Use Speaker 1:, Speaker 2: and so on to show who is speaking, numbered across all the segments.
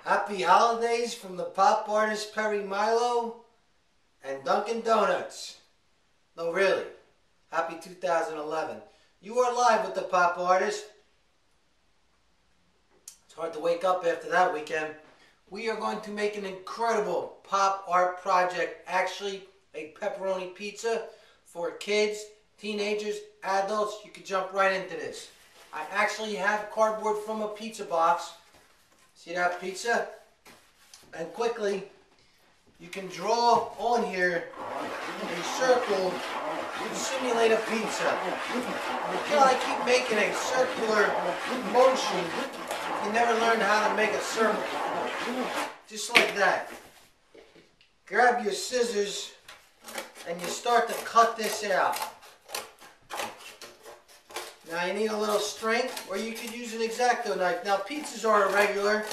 Speaker 1: Happy holidays from the pop artist Perry Milou and Dunkin' Donuts. No, really. Happy 2011. You are live with the pop artist. It's hard to wake up after that weekend. We are going to make an incredible pop art project. Actually, a pepperoni pizza for kids, teenagers, adults. You can jump right into this. I actually have cardboard from a pizza box. See that pizza? And quickly, you can draw on here a circle to simulate a pizza. Until I keep making a circular motion, you never learn how to make a circle. Just like that. Grab your scissors and you start to cut this out. Now you need a little strength, or you could use an X-Acto knife. Now pizzas are irregular,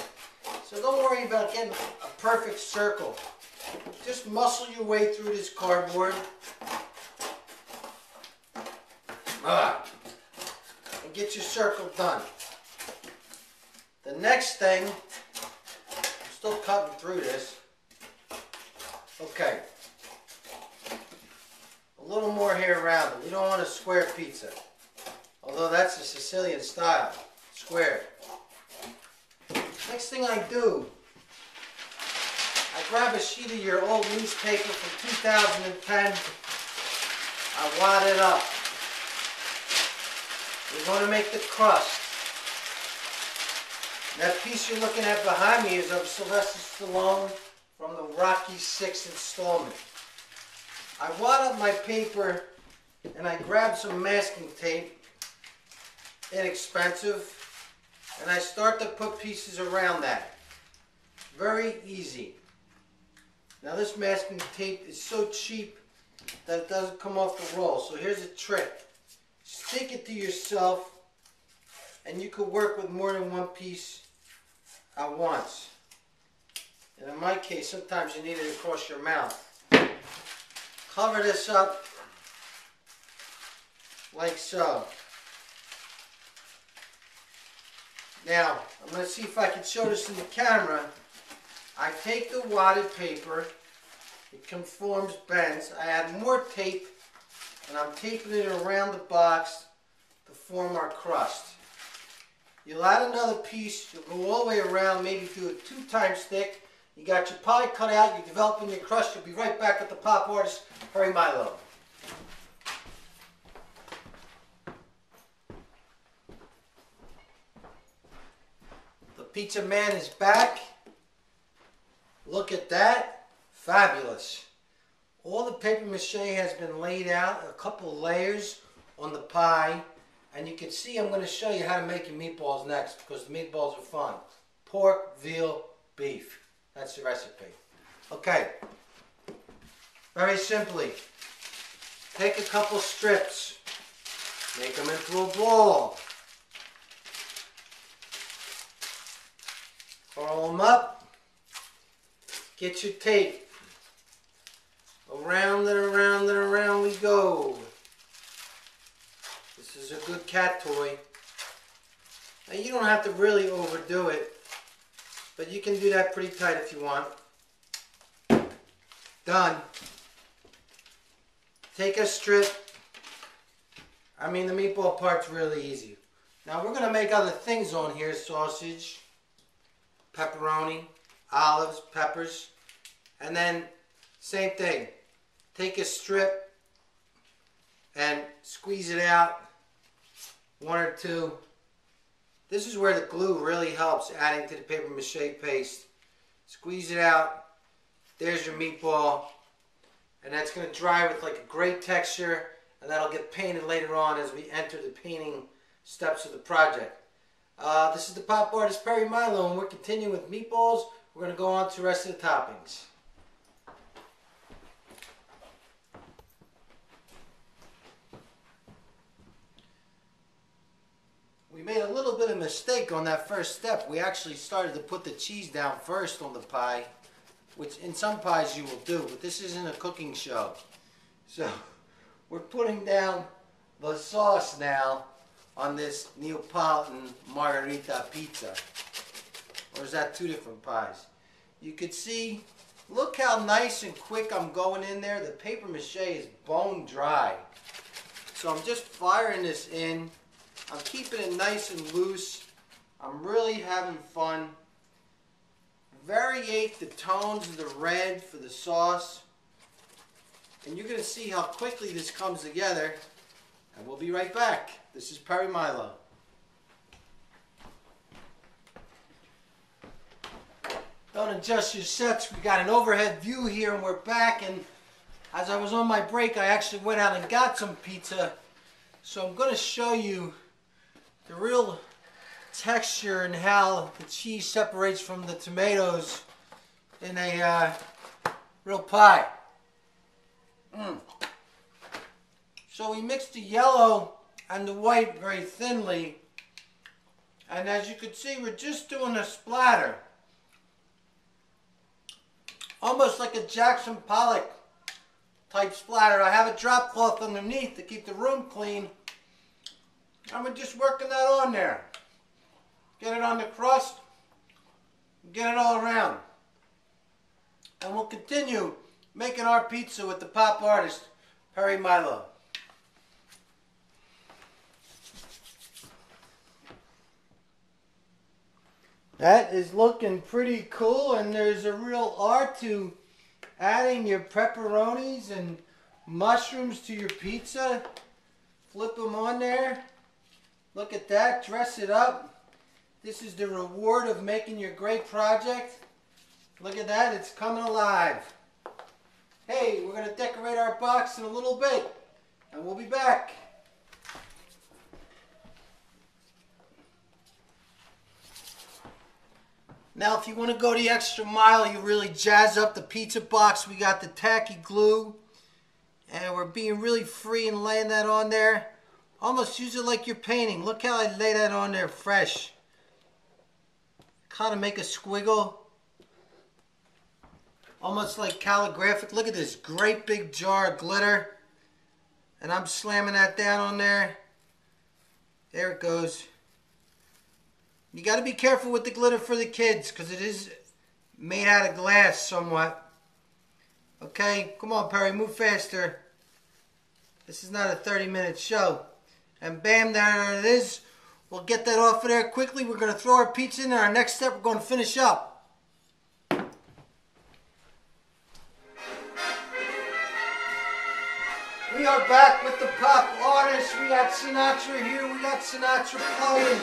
Speaker 1: so don't worry about getting a perfect circle. Just muscle your way through this cardboard. And get your circle done. The next thing, I'm still cutting through this. Okay. A little more here around it. We don't want a square pizza. Although that's a Sicilian style, square. Next thing I do, I grab a sheet of your old newspaper from 2010. I wad it up. We're going to make the crust. That piece you're looking at behind me is of Sylvester Stallone from the Rocky VI installment. I wad up my paper and I grab some masking tape. Inexpensive, and I start to put pieces around that. Very easy. Now this masking tape is so cheap that it doesn't come off the roll. So here's a trick. Stick it to yourself and you could work with more than one piece at once. And in my case, sometimes you need it across your mouth. Cover this up like so. Now, I'm going to see if I can show this in the camera. I take the wadded paper, it conforms, bends. I add more tape, and I'm taping it around the box to form our crust. You'll add another piece, you'll go all the way around, maybe do a 2-time stick. You got your pie cut out, you're developing your crust. You'll be right back with the pop artist, Perry Milou. Pizza man is back. Look at that. Fabulous. All the paper mache has been laid out, a couple layers on the pie. And you can see I'm going to show you how to make your meatballs next, because the meatballs are fun. Pork, veal, beef. That's the recipe. Okay. Very simply, take a couple strips, make them into a ball. Roll them up, get your tape, around and around and around we go. This is a good cat toy. Now you don't have to really overdo it, but you can do that pretty tight if you want. Done. Take a strip. I mean, the meatball part's really easy. Now we're going to make other things on here, sausage, pepperoni, olives, peppers, and then same thing. Take a strip and squeeze it out, 1 or 2. This is where the glue really helps, adding to the paper mache paste. Squeeze it out. There's your meatball, and that's going to dry with like a great texture, and that'll get painted later on as we enter the painting steps of the project. This is the pop artist Perry Milou, and we're continuing with meatballs. We're going to go on to the rest of the toppings. We made a little bit of mistake on that first step. We actually started to put the cheese down first on the pie, which in some pies you will do, but this isn't a cooking show. So we're putting down the sauce now on this Neapolitan margherita pizza. Or is that two different pies? You could see, look how nice and quick I'm going in there. The paper mache is bone dry. So I'm just firing this in. I'm keeping it nice and loose. I'm really having fun. Variate the tones of the red for the sauce. And you're going to see how quickly this comes together. And we'll be right back. This is Perry Milou. Don't adjust your sets. We got an overhead view here and we're back. And as I was on my break, I actually went out and got some pizza. So I'm going to show you the real texture and how the cheese separates from the tomatoes in a real pie. So we mixed the yellow and the white very thinly, and as you can see, we're just doing a splatter, almost like a Jackson Pollock type splatter. I have a drop cloth underneath to keep the room clean, and we're just working that on there. Get it on the crust, get it all around, and we'll continue making our pizza with the pop artist, Perry Milou. That is looking pretty cool, and there's a real art to adding your pepperonis and mushrooms to your pizza. Flip them on there. Look at that, dress it up. This is the reward of making your great project. Look at that, it's coming alive. Hey, we're going to decorate our box in a little bit, and we'll be back. Now, if you want to go the extra mile, you really jazz up the pizza box. We got the tacky glue, and we're being really free and laying that on there. Almost use it like you're painting. Look how I lay that on there fresh. Kind of make a squiggle. Almost like calligraphic. Look at this great big jar of glitter. And I'm slamming that down on there. There it goes. You got to be careful with the glitter for the kids because it is made out of glass somewhat. Okay, come on Perry, move faster. This is not a 30-minute show. And bam, there it is. We'll get that off of there quickly. We're going to throw our pizza in there. Our next step, we're going to finish up. We are back with the pop artist. We got Sinatra here. We got Sinatra playing.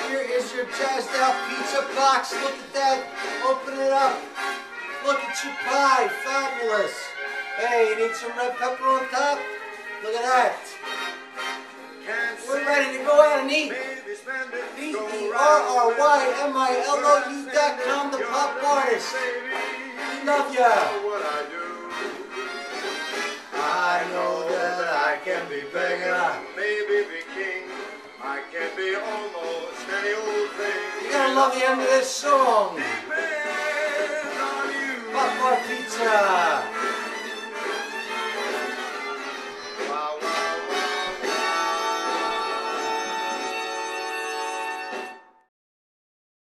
Speaker 1: Here is your jazzed out pizza box. Look at that. Open it up. Look at your pie. Fabulous. Hey, you need some red pepper on top? Look at that. We're ready to go out and eat. PerryMilou.com, the pop artist. We love ya. I know that I can be big and I maybe be king. I can be almost any old thing. You're gonna love the end of this song. Depends on you. Pop our pizza.